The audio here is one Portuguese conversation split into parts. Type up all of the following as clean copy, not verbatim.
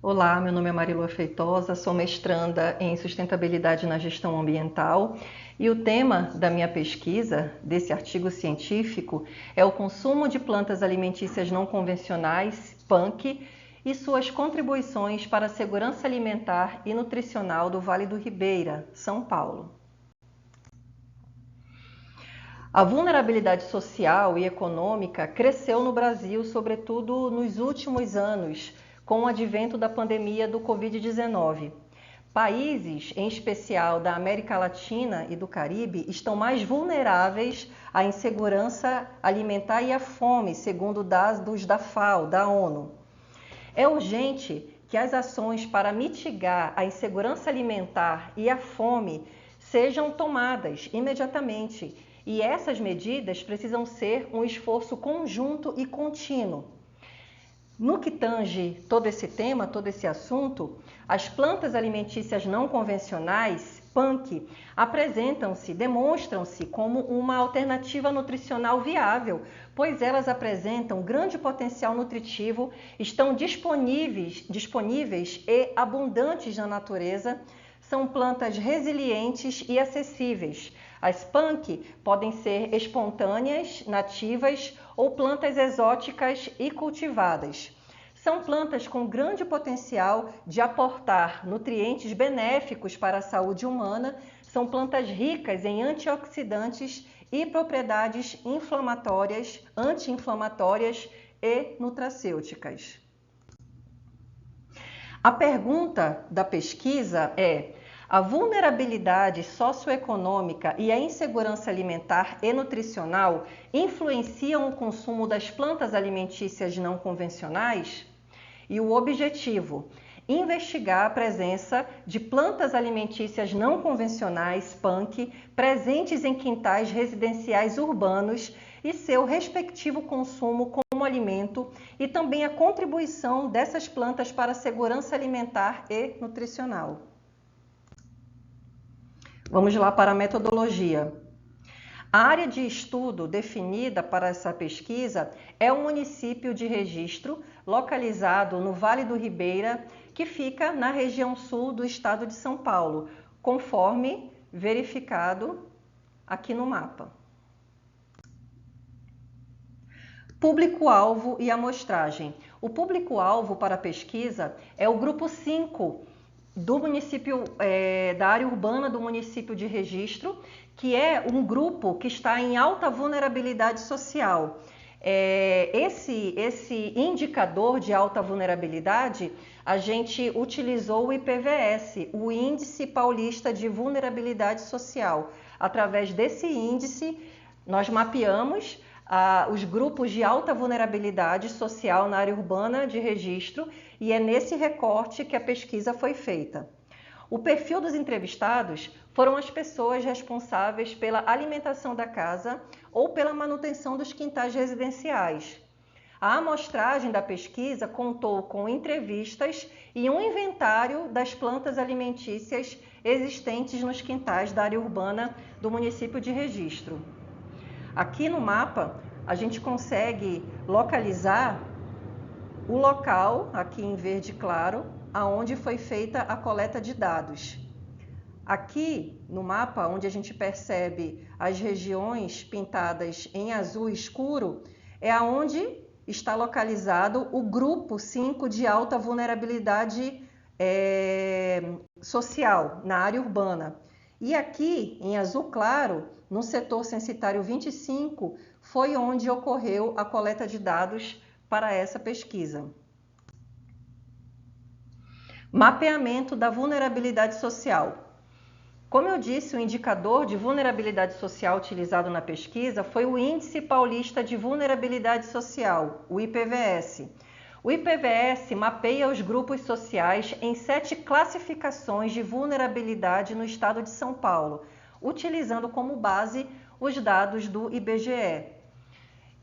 Olá, meu nome é Marilua Feitosa, sou mestranda em sustentabilidade na gestão ambiental e o tema da minha pesquisa, desse artigo científico, é o consumo de plantas alimentícias não convencionais, PANC, e suas contribuições para a segurança alimentar e nutricional do Vale do Ribeira, São Paulo. A vulnerabilidade social e econômica cresceu no Brasil, sobretudo nos últimos anos, com o advento da pandemia do Covid-19. Países, em especial da América Latina e do Caribe, estão mais vulneráveis à insegurança alimentar e à fome, segundo dados da FAO, da ONU. É urgente que as ações para mitigar a insegurança alimentar e a fome sejam tomadas imediatamente, e essas medidas precisam ser um esforço conjunto e contínuo. No que tange todo esse tema, todo esse assunto, as plantas alimentícias não convencionais, PANC, demonstram-se como uma alternativa nutricional viável, pois elas apresentam grande potencial nutritivo, estão disponíveis e abundantes na natureza, são plantas resilientes e acessíveis. As PANC podem ser espontâneas, nativas ou plantas exóticas e cultivadas. São plantas com grande potencial de aportar nutrientes benéficos para a saúde humana, são plantas ricas em antioxidantes e propriedades anti-inflamatórias e nutracêuticas. A pergunta da pesquisa é: a vulnerabilidade socioeconômica e a insegurança alimentar e nutricional influenciam o consumo das plantas alimentícias não convencionais? E o objetivo: investigar a presença de plantas alimentícias não convencionais, PANC, presentes em quintais residenciais urbanos e seu respectivo consumo como alimento, e também a contribuição dessas plantas para a segurança alimentar e nutricional. Vamos lá para a metodologia. A área de estudo definida para essa pesquisa é o município de Registro, localizado no Vale do Ribeira, que fica na região sul do estado de São Paulo, conforme verificado aqui no mapa. Público-alvo e amostragem. O público-alvo para a pesquisa é o grupo 5 do município, da área urbana do município de Registro, que é um grupo que está em alta vulnerabilidade social. Esse indicador de alta vulnerabilidade, a gente utilizou o IPVS, o Índice Paulista de Vulnerabilidade Social. Através desse índice, nós mapeamos os grupos de alta vulnerabilidade social na área urbana de Registro, e é nesse recorte que a pesquisa foi feita. O perfil dos entrevistados foram as pessoas responsáveis pela alimentação da casa ou pela manutenção dos quintais residenciais. A amostragem da pesquisa contou com entrevistas e um inventário das plantas alimentícias existentes nos quintais da área urbana do município de Registro. Aqui no mapa, a gente consegue localizar o local, aqui em verde claro, aonde foi feita a coleta de dados. Aqui no mapa, onde a gente percebe as regiões pintadas em azul escuro, é aonde está localizado o grupo 5 de alta vulnerabilidade social, na área urbana. E aqui, em azul claro, no setor censitário 25, foi onde ocorreu a coleta de dados para essa pesquisa. Mapeamento da vulnerabilidade social. Como eu disse, o indicador de vulnerabilidade social utilizado na pesquisa foi o Índice Paulista de Vulnerabilidade Social, o IPVS. O IPVS mapeia os grupos sociais em 7 classificações de vulnerabilidade no estado de São Paulo, utilizando como base os dados do IBGE.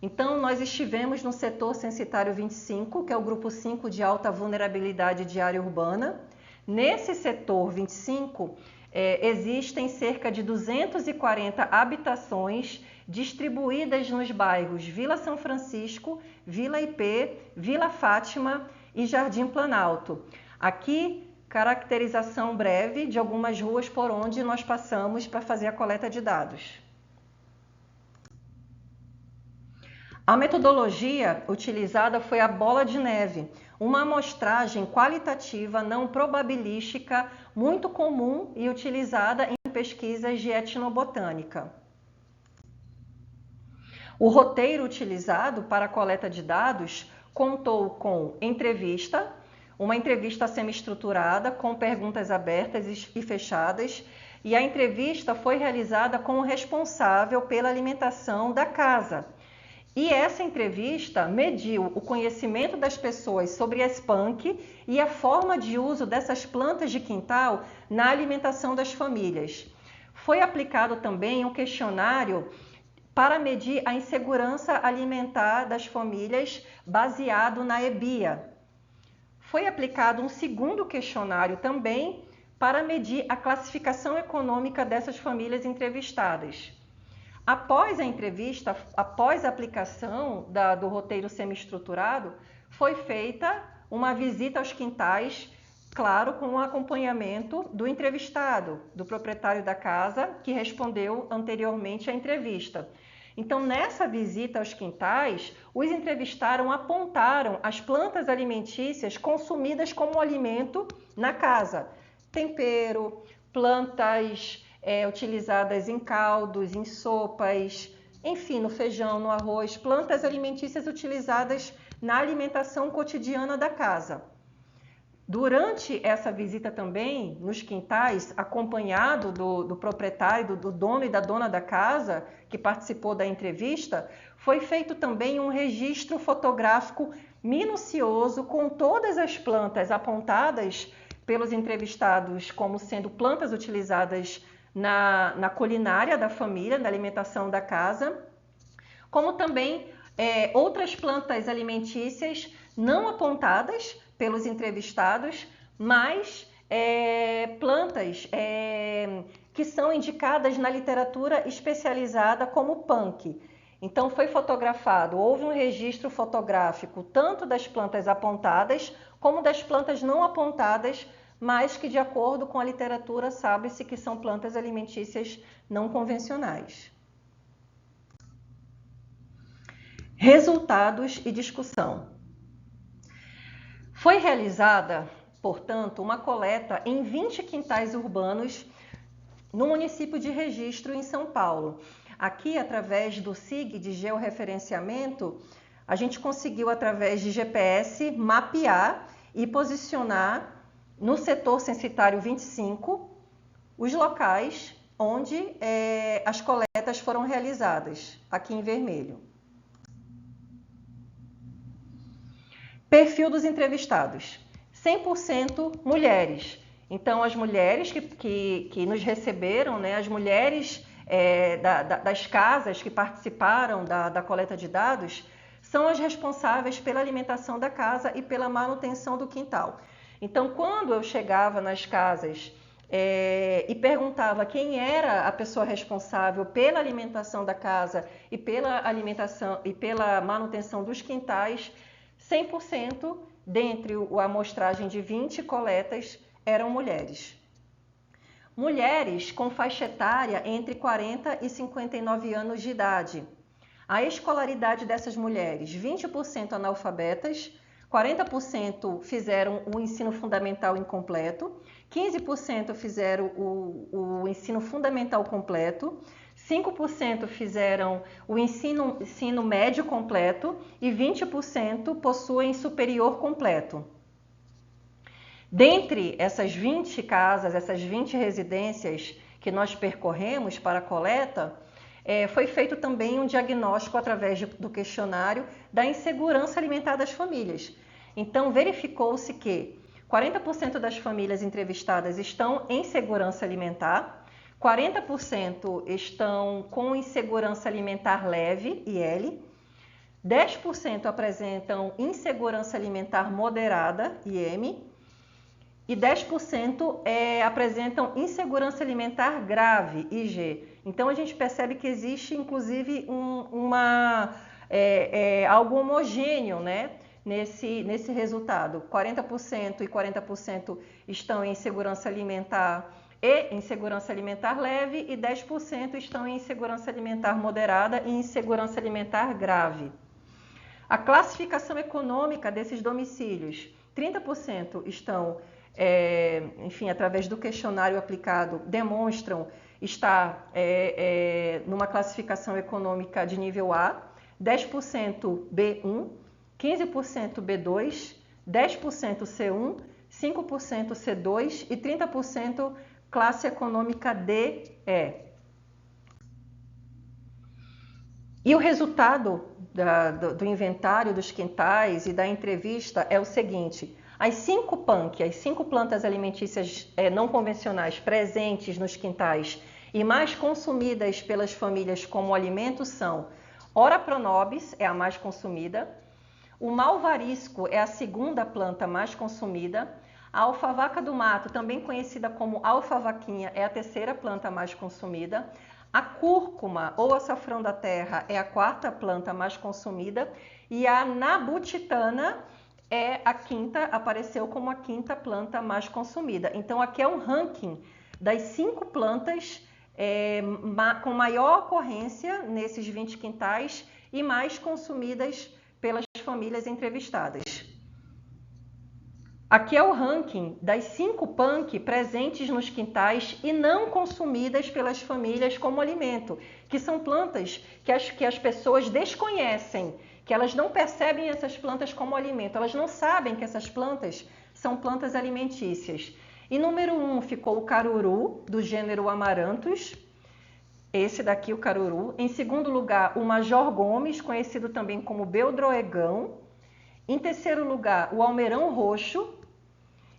Então, nós estivemos no setor censitário 25, que é o grupo 5 de alta vulnerabilidade de área urbana. Nesse setor 25, existem cerca de 240 habitações distribuídas nos bairros Vila São Francisco, Vila IP, Vila Fátima e Jardim Planalto. Aqui, caracterização breve de algumas ruas por onde nós passamos para fazer a coleta de dados. A metodologia utilizada foi a bola de neve, uma amostragem qualitativa não probabilística muito comum e utilizada em pesquisas de etnobotânica. O roteiro utilizado para a coleta de dados contou com entrevista, uma entrevista semi-estruturada com perguntas abertas e fechadas, e a entrevista foi realizada com o responsável pela alimentação da casa. E essa entrevista mediu o conhecimento das pessoas sobre a skunk e a forma de uso dessas plantas de quintal na alimentação das famílias. Foi aplicado também um questionário para medir a insegurança alimentar das famílias baseado na EBIA. Foi aplicado um segundo questionário também para medir a classificação econômica dessas famílias entrevistadas. Após a entrevista, após a aplicação do roteiro semi-estruturado, foi feita uma visita aos quintais, claro, com o acompanhamento do entrevistado, do proprietário da casa, que respondeu anteriormente à entrevista. Então, nessa visita aos quintais, os entrevistados apontaram as plantas alimentícias consumidas como alimento na casa. Tempero, plantas utilizadas em caldos, em sopas, enfim, no feijão, no arroz, plantas alimentícias utilizadas na alimentação cotidiana da casa. Durante essa visita também, nos quintais, acompanhado do proprietário, do dono e da dona da casa, que participou da entrevista, foi feito também um registro fotográfico minucioso com todas as plantas apontadas pelos entrevistados como sendo plantas utilizadas na culinária da família, na alimentação da casa, como também outras plantas alimentícias não apontadas pelos entrevistados, mas plantas que são indicadas na literatura especializada como punk. Então foi fotografado, houve um registro fotográfico tanto das plantas apontadas como das plantas não apontadas, mas que, de acordo com a literatura, sabe-se que são plantas alimentícias não convencionais. Resultados e discussão. Foi realizada, portanto, uma coleta em 20 quintais urbanos no município de Registro, em São Paulo. Aqui, através do SIG de georreferenciamento, a gente conseguiu, através de GPS, mapear e posicionar no setor censitário 25, os locais onde as coletas foram realizadas, aqui em vermelho. Perfil dos entrevistados, 100% mulheres. Então, as mulheres que nos receberam, né, as mulheres das casas que participaram da coleta de dados, são as responsáveis pela alimentação da casa e pela manutenção do quintal. Então, quando eu chegava nas casas e perguntava quem era a pessoa responsável pela alimentação da casa e pela alimentação e pela manutenção dos quintais, 100% dentre a amostragem de 20 coletas eram mulheres. Mulheres com faixa etária entre 40 e 59 anos de idade. A escolaridade dessas mulheres, 20% analfabetas, 40% fizeram o ensino fundamental incompleto, 15% fizeram o ensino fundamental completo, 5% fizeram o ensino médio completo e 20% possuem superior completo. Dentre essas 20 casas, essas 20 residências que nós percorremos para a coleta, foi feito também um diagnóstico através do questionário da insegurança alimentar das famílias. Então, verificou-se que 40% das famílias entrevistadas estão em segurança alimentar, 40% estão com insegurança alimentar leve, IL, 10% apresentam insegurança alimentar moderada, IM, e 10% apresentam insegurança alimentar grave, IG. Então, a gente percebe que existe, inclusive, algo homogêneo, né, nesse resultado. 40% e 40% estão em insegurança alimentar e insegurança alimentar leve e 10% estão em insegurança alimentar moderada e insegurança alimentar grave. A classificação econômica desses domicílios, 30% estão, enfim, através do questionário aplicado, demonstram estar numa classificação econômica de nível A, 10% B1, 15% B2, 10% C1, 5% C2 e 30% classe econômica DE. E o resultado do inventário dos quintais e da entrevista é o seguinte: as 5 PANC, as 5 plantas alimentícias não convencionais presentes nos quintais e mais consumidas pelas famílias como alimento são Ora pronobis, é a mais consumida, o malvarisco é a segunda planta mais consumida, a alfavaca do mato, também conhecida como alfavaquinha, é a terceira planta mais consumida, a cúrcuma ou açafrão da terra é a quarta planta mais consumida e a nabutitana é a quinta, apareceu como a quinta planta mais consumida. Então aqui é um ranking das 5 plantas com maior ocorrência nesses 20 quintais e mais consumidas pelas famílias entrevistadas. Aqui é o ranking das 5 PANC presentes nos quintais e não consumidas pelas famílias como alimento, que são plantas que as pessoas desconhecem, que elas não percebem essas plantas como alimento, elas não sabem que essas plantas são plantas alimentícias. E número 1 ficou o caruru, do gênero Amaranthus, esse daqui o caruru. Em segundo lugar, o Major Gomes, conhecido também como beldroegão. Em terceiro lugar, o almeirão roxo.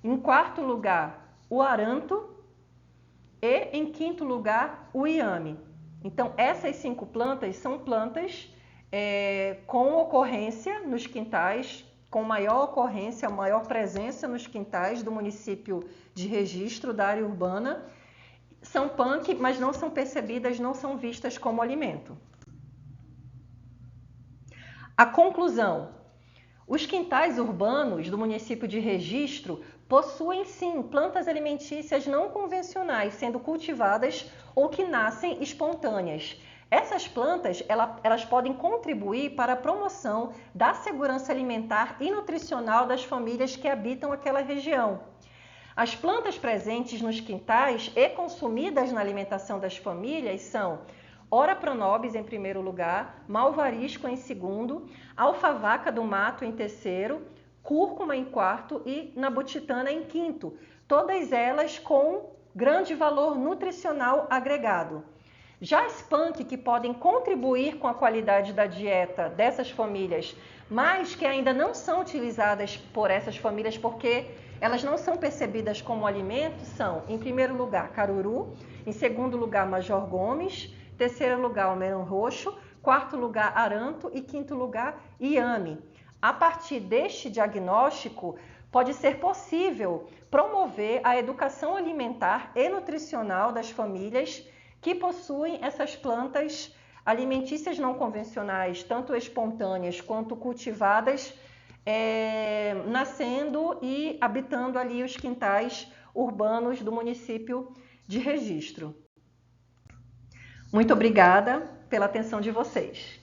Em quarto lugar, o aranto. E em quinto lugar, o iame. Então, essas 5 plantas são plantas com ocorrência nos quintais, com maior ocorrência, maior presença nos quintais do município de Registro, da área urbana. São PANC, mas não são percebidas, não são vistas como alimento. A conclusão: os quintais urbanos do município de Registro possuem sim plantas alimentícias não convencionais sendo cultivadas ou que nascem espontâneas. Essas plantas elas podem contribuir para a promoção da segurança alimentar e nutricional das famílias que habitam aquela região. As plantas presentes nos quintais e consumidas na alimentação das famílias são Ora pronobis em primeiro lugar, malvarisco em segundo, alfavaca do mato em terceiro, cúrcuma em quarto e nabutitana em quinto, todas elas com grande valor nutricional agregado. Já as PANC, que podem contribuir com a qualidade da dieta dessas famílias, mas que ainda não são utilizadas por essas famílias porque elas não são percebidas como alimento, são, em primeiro lugar, caruru, em segundo lugar, Major Gomes, terceiro lugar, almeirão roxo, quarto lugar, aranto e quinto lugar, iame. A partir deste diagnóstico, pode ser possível promover a educação alimentar e nutricional das famílias que possuem essas plantas alimentícias não convencionais, tanto espontâneas quanto cultivadas, nascendo e habitando ali os quintais urbanos do município de Registro. Muito obrigada pela atenção de vocês.